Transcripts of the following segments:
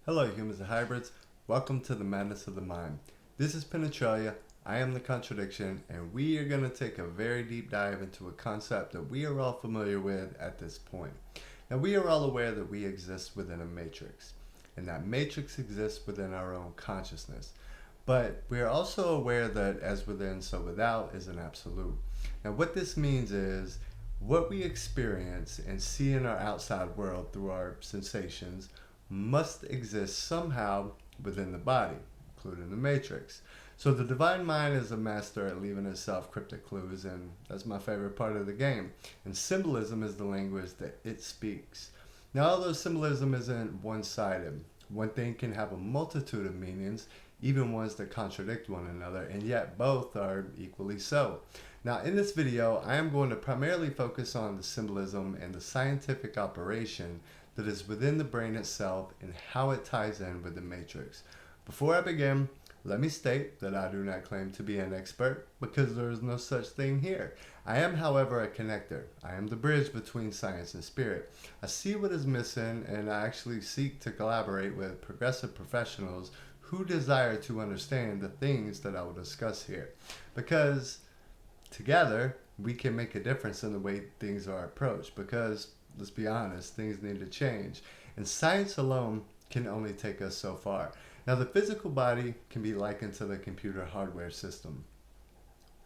Hello, humans and hybrids. Welcome to the Madness of the Mind. This is Penetralia. I am the contradiction, and we are going to take a very deep dive into a concept that we are all familiar with at this point. Now, we are all aware that we exist within a matrix, and that matrix exists within our own consciousness. But we are also aware that as within, so without is an absolute. Now, what this means is what we experience and see in our outside world through our sensations must exist somehow within the body, including the matrix. So the divine mind is a master at leaving itself cryptic clues, and that's my favorite part of the game. And symbolism is the language that it speaks. Now, although symbolism isn't one-sided, one thing can have a multitude of meanings, even ones that contradict one another, and yet both are equally so. Now, in this video, I am going to primarily focus on the symbolism and the scientific operation that is within the brain itself and how it ties in with the matrix. Before I begin, let me state that I do not claim to be an expert because there is no such thing here. I am, however, a connector. I am the bridge between science and spirit. I see what is missing, and I actually seek to collaborate with progressive professionals who desire to understand the things that I will discuss here. Because together, we can make a difference in the way things are approached. Because let's be honest, things need to change. And science alone can only take us so far. Now, the physical body can be likened to the computer hardware system.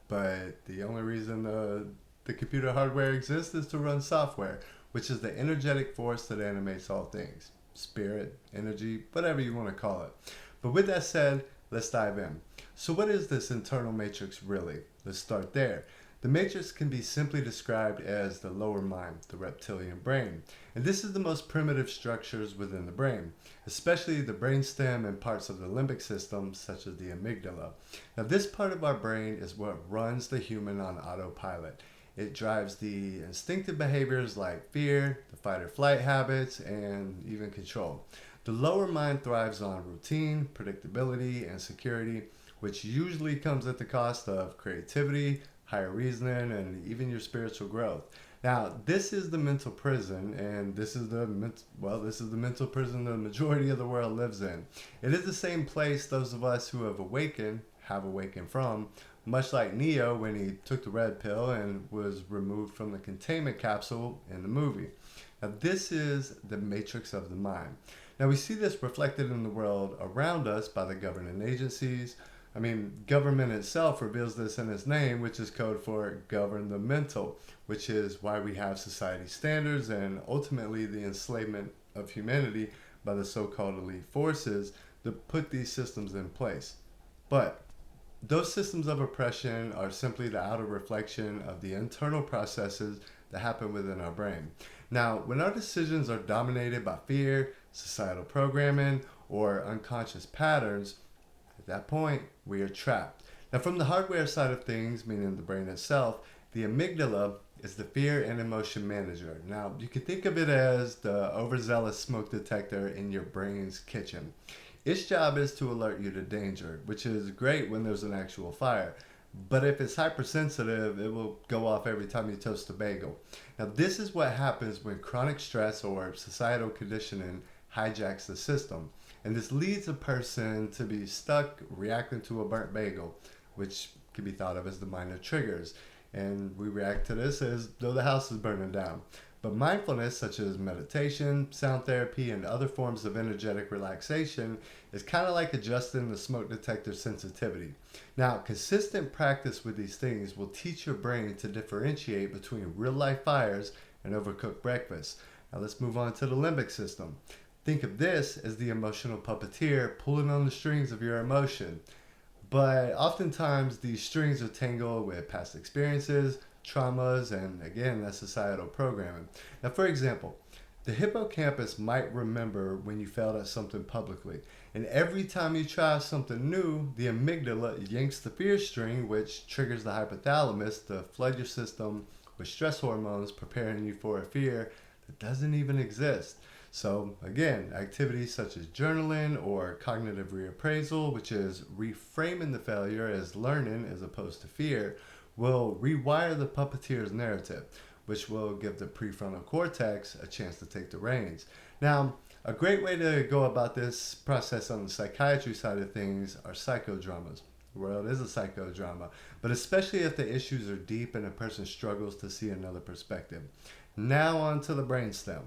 But the only reason the computer hardware exists is to run software, which is the energetic force that animates all things. Spirit, energy, whatever you want to call it. But with that said, let's dive in. So what is this internal matrix really? Let's start there. The matrix can be simply described as the lower mind, the reptilian brain. And this is the most primitive structures within the brain, especially the brainstem and parts of the limbic system, such as the amygdala. Now, this part of our brain is what runs the human on autopilot. It drives the instinctive behaviors like fear, the fight or flight habits, and even control. The lower mind thrives on routine, predictability, and security, which usually comes at the cost of creativity, higher reasoning, and even your spiritual growth. Now, this is the mental prison, and this is the mental prison the majority of the world lives in. It is the same place those of us who have awakened from, much like Neo when he took the red pill and was removed from the containment capsule in the movie. Now, this is the matrix of the mind. Now, we see this reflected in the world around us by the governing agencies. Government itself reveals this in its name, which is code for governmental, which is why we have society standards and ultimately the enslavement of humanity by the so-called elite forces that put these systems in place. But those systems of oppression are simply the outer reflection of the internal processes that happen within our brain. Now, when our decisions are dominated by fear, societal programming, or unconscious patterns, at that point, we are trapped. Now, from the hardware side of things, meaning the brain itself, the amygdala is the fear and emotion manager. Now, you can think of it as the overzealous smoke detector in your brain's kitchen. Its job is to alert you to danger, which is great when there's an actual fire. But if it's hypersensitive, it will go off every time you toast a bagel. Now, this is what happens when chronic stress or societal conditioning hijacks the system. And this leads a person to be stuck reacting to a burnt bagel, which can be thought of as the minor triggers. And we react to this as though the house is burning down. But mindfulness, such as meditation, sound therapy, and other forms of energetic relaxation, is kind of like adjusting the smoke detector sensitivity. Now, consistent practice with these things will teach your brain to differentiate between real-life fires and overcooked breakfast. Now, let's move on to the limbic system. Think of this as the emotional puppeteer pulling on the strings of your emotion. But oftentimes these strings are tangled with past experiences, traumas, and again, that's societal programming. Now, for example, the hippocampus might remember when you failed at something publicly. And every time you try something new, the amygdala yanks the fear string, which triggers the hypothalamus to flood your system with stress hormones, preparing you for a fear that doesn't even exist. So again, activities such as journaling or cognitive reappraisal, which is reframing the failure as learning as opposed to fear, will rewire the puppeteer's narrative, which will give the prefrontal cortex a chance to take the reins. Now, A great way to go about this process on the psychiatry side of things are psychodramas. The world is a psychodrama, but especially if the issues are deep and a person struggles to see another perspective. Now on to the brainstem.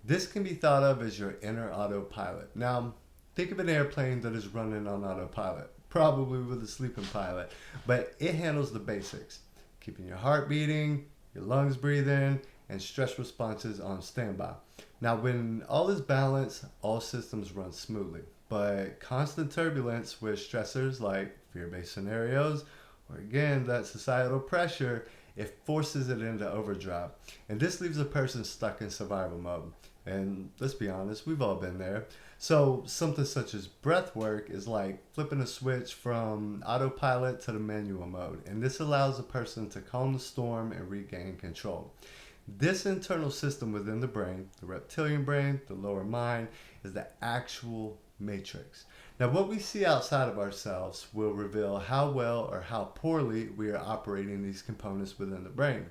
This can be thought of as your inner autopilot. Now, think of an airplane that is running on autopilot, probably with a sleeping pilot, but it handles the basics, keeping your heart beating, your lungs breathing, and stress responses on standby. Now, when all is balanced, all systems run smoothly. But constant turbulence with stressors like fear-based scenarios, or again, that societal pressure, it forces it into overdrive. And this leaves a person stuck in survival mode. And let's be honest, we've all been there. So something such as breath work is like flipping a switch from autopilot to the manual mode. And this allows a person to calm the storm and regain control. This internal system within the brain, the reptilian brain, the lower mind, is the actual matrix. Now, what we see outside of ourselves will reveal how well or how poorly we are operating these components within the brain.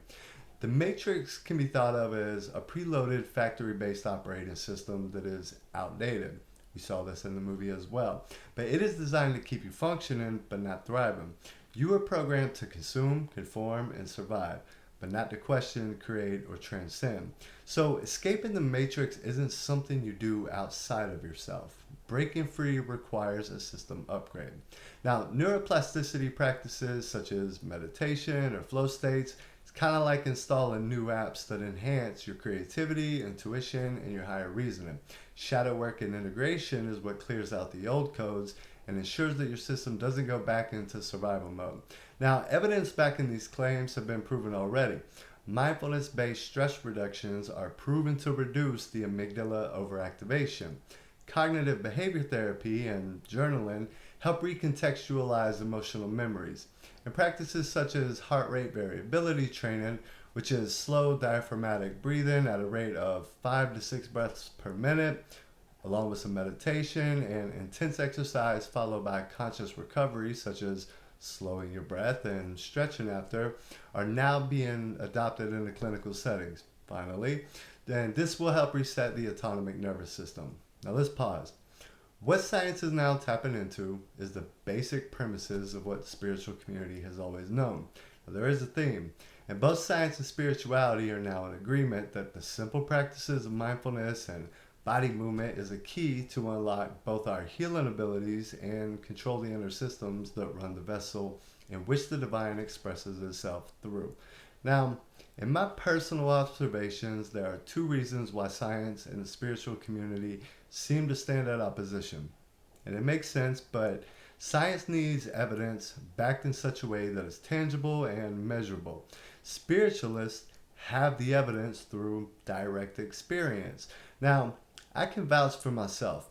The matrix can be thought of as a preloaded factory-based operating system that is outdated. We saw this in the movie as well. But it is designed to keep you functioning but not thriving. You are programmed to consume, conform, and survive, but not to question, create, or transcend. So escaping the matrix isn't something you do outside of yourself. Breaking free requires a system upgrade. Now, neuroplasticity practices such as meditation or flow states, it's kind of like installing new apps that enhance your creativity, intuition, and your higher reasoning. Shadow work and integration is what clears out the old codes and ensures that your system doesn't go back into survival mode. Now, evidence backing these claims have been proven already. Mindfulness-based stress reductions are proven to reduce the amygdala overactivation. Cognitive behavior therapy and journaling help recontextualize emotional memories. And practices such as heart rate variability training, which is slow diaphragmatic breathing at a rate of 5 to 6 breaths per minute, along with some meditation and intense exercise followed by conscious recovery, such as slowing your breath and stretching after, are now being adopted into clinical settings. Finally, then this will help reset the autonomic nervous system. Now let's pause. What science is now tapping into is the basic premises of what the spiritual community has always known. Now, there is a theme, and both science and spirituality are now in agreement that the simple practices of mindfulness and body movement is a key to unlock both our healing abilities and control the inner systems that run the vessel in which the divine expresses itself through. Now, in my personal observations, there are two reasons why science and the spiritual community seem to stand at opposition. And it makes sense, but science needs evidence backed in such a way that is tangible and measurable. Spiritualists have the evidence through direct experience. Now, I can vouch for myself.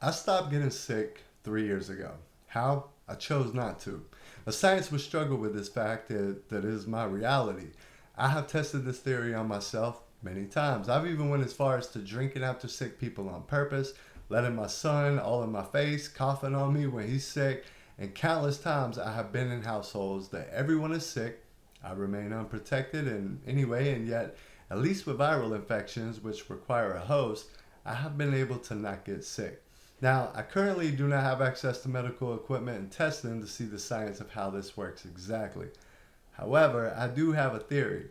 I stopped getting sick 3 years ago. How? I chose not to. Now, science would struggle with this fact that is my reality. I have tested this theory on myself many times. I've even went as far as to drinking after sick people on purpose, letting my son all in my face, coughing on me when he's sick, and countless times I have been in households that everyone is sick. I remain unprotected in any way, and yet, at least with viral infections, which require a host, I have been able to not get sick. Now, I currently do not have access to medical equipment and testing to see the science of how this works exactly. However, I do have a theory.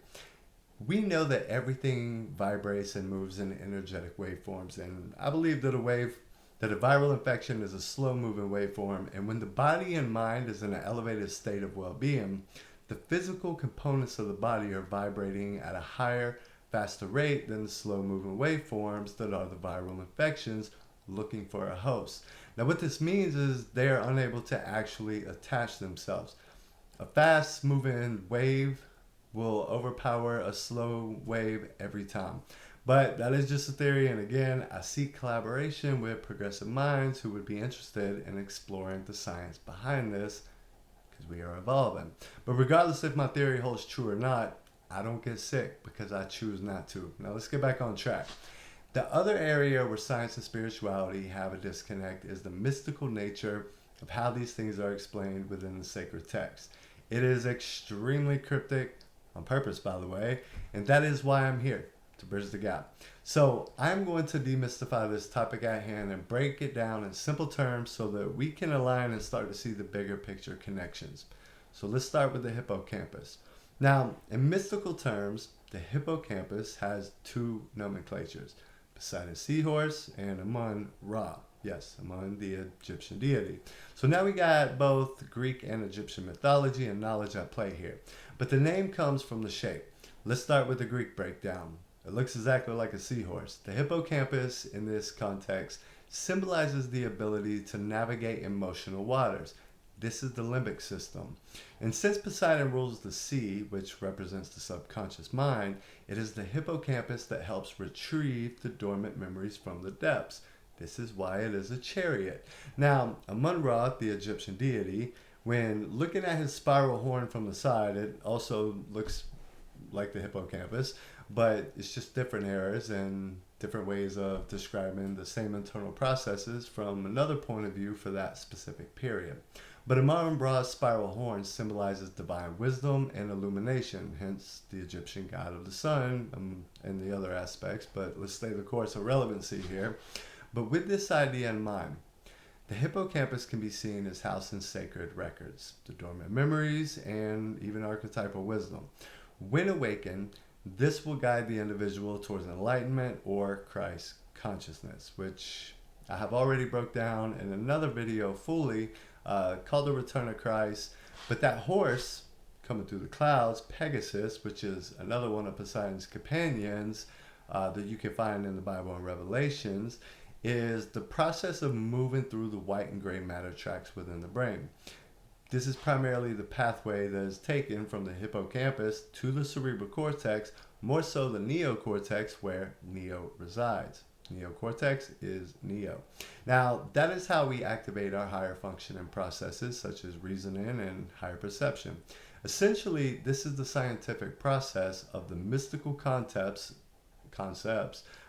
We know that everything vibrates and moves in energetic waveforms, and I believe that a viral infection is a slow-moving waveform, and when the body and mind is in an elevated state of well-being, the physical components of the body are vibrating at a higher, faster rate than the slow-moving waveforms that are the viral infections looking for a host. Now, what this means is they are unable to actually attach themselves. A fast-moving wave will overpower a slow wave every time. But that is just a theory, and again, I seek collaboration with progressive minds who would be interested in exploring the science behind this, because we are evolving. But regardless if my theory holds true or not, I don't get sick because I choose not to. Now let's get back on track. The other area where science and spirituality have a disconnect is the mystical nature of how these things are explained within the sacred text. It is extremely cryptic, on purpose by the way, and that is why I'm here, to bridge the gap. So I'm going to demystify this topic at hand and break it down in simple terms so that we can align and start to see the bigger picture connections. So let's start with the hippocampus. Now, in mystical terms, the hippocampus has two nomenclatures, Poseidon's seahorse and Amun-Ra. Yes, Amun, the Egyptian deity. So now we got both Greek and Egyptian mythology and knowledge at play here. But the name comes from the shape. Let's start with the Greek breakdown. It looks exactly like a seahorse. The hippocampus, in this context, symbolizes the ability to navigate emotional waters. This is the limbic system. And since Poseidon rules the sea, which represents the subconscious mind, it is the hippocampus that helps retrieve the dormant memories from the depths. This is why it is a chariot. Now, Amun-Ra, the Egyptian deity, when looking at his spiral horn from the side, it also looks like the hippocampus, but it's just different eras and different ways of describing the same internal processes from another point of view for that specific period. But Amun-Ra's spiral horn symbolizes divine wisdom and illumination, hence the Egyptian god of the sun and the other aspects, but let's stay the course of relevancy here. But with this idea in mind, the hippocampus can be seen as housing sacred records, the dormant memories, and even archetypal wisdom. When awakened, this will guide the individual towards enlightenment or Christ consciousness, which I have already broke down in another video fully called The Return of Christ. But that horse coming through the clouds, Pegasus, which is another one of Poseidon's companions that you can find in the Bible and Revelations, is the process of moving through the white and gray matter tracts within the brain. This is primarily the pathway that is taken from the hippocampus to the cerebral cortex, more so the neocortex where Neo resides. Neocortex is Neo. Now, that is how we activate our higher functioning processes such as reasoning and higher perception. Essentially, this is the scientific process of the mystical concepts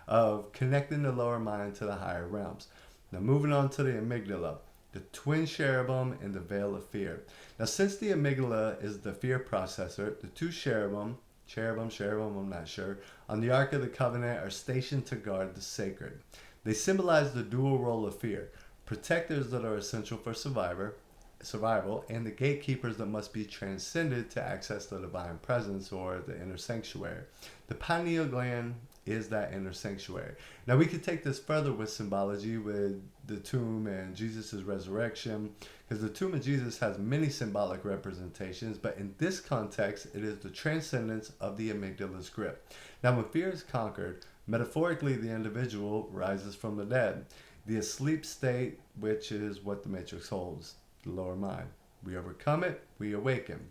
of connecting the lower mind to the higher realms. Now, moving on to the amygdala, the twin cherubim and the veil of fear. Now, since the amygdala is the fear processor, the two cherubim, I'm not sure, on the Ark of the Covenant are stationed to guard the sacred. They symbolize the dual role of fear, protectors that are essential for survival, and the gatekeepers that must be transcended to access the divine presence or the inner sanctuary. The pineal gland is that inner sanctuary. Now we could take this further with symbology with the tomb and Jesus' resurrection, because the tomb of Jesus has many symbolic representations, but in this context it is the transcendence of the amygdala's grip. Now when fear is conquered, metaphorically the individual rises from the dead. The asleep state, which is what the matrix holds, the lower mind. We overcome it, we awaken.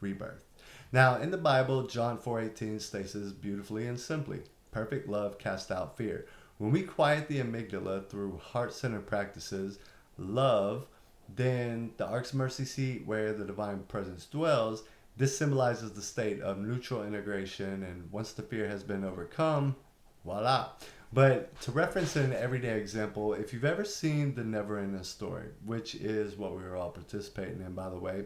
Rebirth. Now, in the Bible, John 4:18 states this beautifully and simply. Perfect love casts out fear. When we quiet the amygdala through heart-centered practices, love, then the Ark's mercy seat where the divine presence dwells, this symbolizes the state of neutral integration, and once the fear has been overcome, voila. But to reference an everyday example, if you've ever seen The Never-Ending Story, which is what we were all participating in, by the way,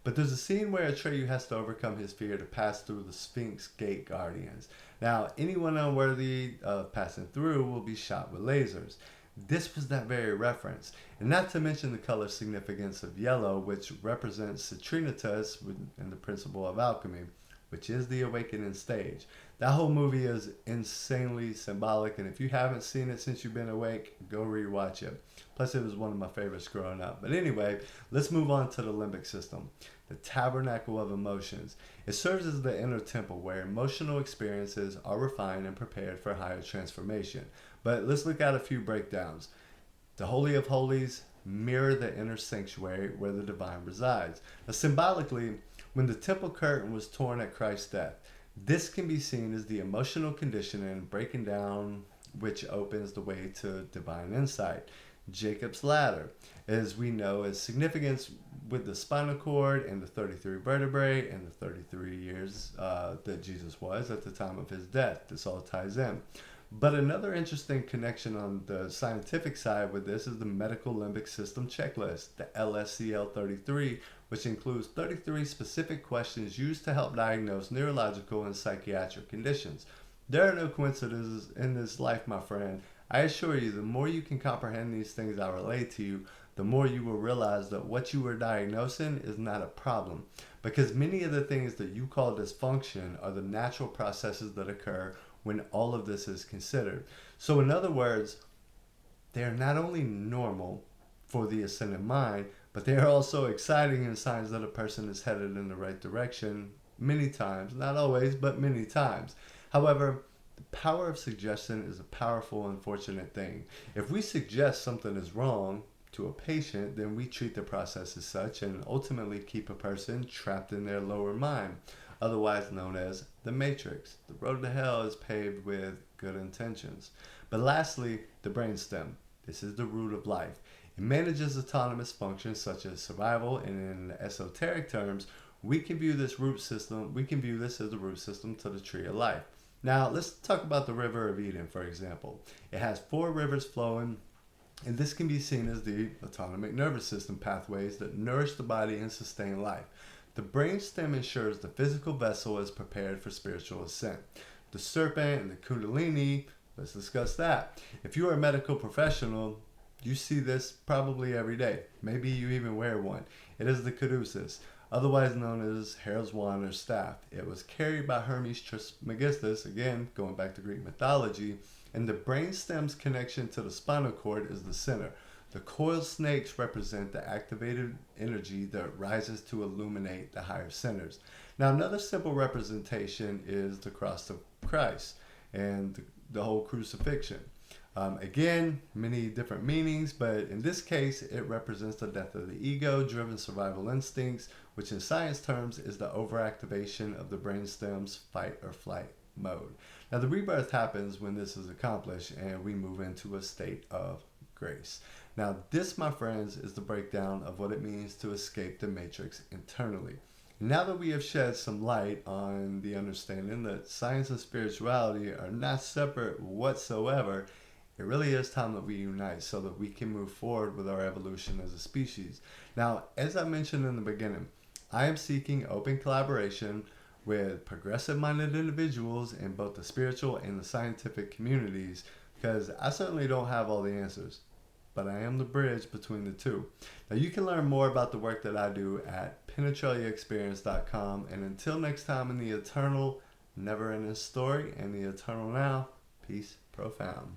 but there's a scene where Atreyu has to overcome his fear to pass through the Sphinx Gate Guardians. Now, anyone unworthy of passing through will be shot with lasers. This was that very reference. And not to mention the color significance of yellow, which represents Citrinitas in the principle of alchemy, which is the awakening stage. That whole movie is insanely symbolic, and if you haven't seen it since you've been awake, go rewatch it. Plus, it was one of my favorites growing up. But anyway, let's move on to the limbic system, the tabernacle of emotions. It serves as the inner temple where emotional experiences are refined and prepared for higher transformation. But let's look at a few breakdowns. The Holy of Holies mirror the inner sanctuary where the divine resides. Now, symbolically, when the temple curtain was torn at Christ's death, this can be seen as the emotional conditioning breaking down, which opens the way to divine insight. Jacob's ladder, as we know, is significance with the spinal cord and the 33 vertebrae and the 33 years that Jesus was at the time of his death. This all ties in. But another interesting connection on the scientific side with this is the medical limbic system checklist, the LSCL-33, which includes 33 specific questions used to help diagnose neurological and psychiatric conditions. There are no coincidences in this life, my friend. I assure you, the more you can comprehend these things I relate to you, the more you will realize that what you are diagnosing is not a problem. Because many of the things that you call dysfunction are the natural processes that occur when all of this is considered. So, in other words, they are not only normal for the ascended mind, but they are also exciting and signs that a person is headed in the right direction many times. Not always, but many times. However, the power of suggestion is a powerful and fortunate thing. If we suggest something is wrong to a patient, then we treat the process as such and ultimately keep a person trapped in their lower mind, otherwise known as the matrix. The road to hell is paved with good intentions. But lastly, the brainstem. This is the root of life. It manages autonomous functions such as survival, and in esoteric terms, we can view this as the root system to the tree of life. Now, let's talk about the River of Eden, for example. It has 4 rivers flowing, and this can be seen as the autonomic nervous system pathways that nourish the body and sustain life. The brainstem ensures the physical vessel is prepared for spiritual ascent. The serpent and the kundalini, let's discuss that. If you are a medical professional, you see this probably every day. Maybe you even wear one. It is the caduceus, otherwise known as Harold's wand or staff. It was carried by Hermes Trismegistus, again going back to Greek mythology, and the brainstem's connection to the spinal cord is the center. The coiled snakes represent the activated energy that rises to illuminate the higher centers. Now, another simple representation is the cross of Christ and the whole crucifixion. Again, many different meanings, but in this case, it represents the death of the ego-driven survival instincts, which in science terms is the overactivation of the brainstem's fight or flight mode. Now, the rebirth happens when this is accomplished and we move into a state of grace. Now, this, my friends, is the breakdown of what it means to escape the matrix internally. Now that we have shed some light on the understanding that science and spirituality are not separate whatsoever, it really is time that we unite so that we can move forward with our evolution as a species. Now, as I mentioned in the beginning, I am seeking open collaboration with progressive-minded individuals in both the spiritual and the scientific communities, because I certainly don't have all the answers, but I am the bridge between the two. Now, you can learn more about the work that I do at penetraliaexperience.com, and until next time, in the eternal, never-ending story and the eternal now, peace profound.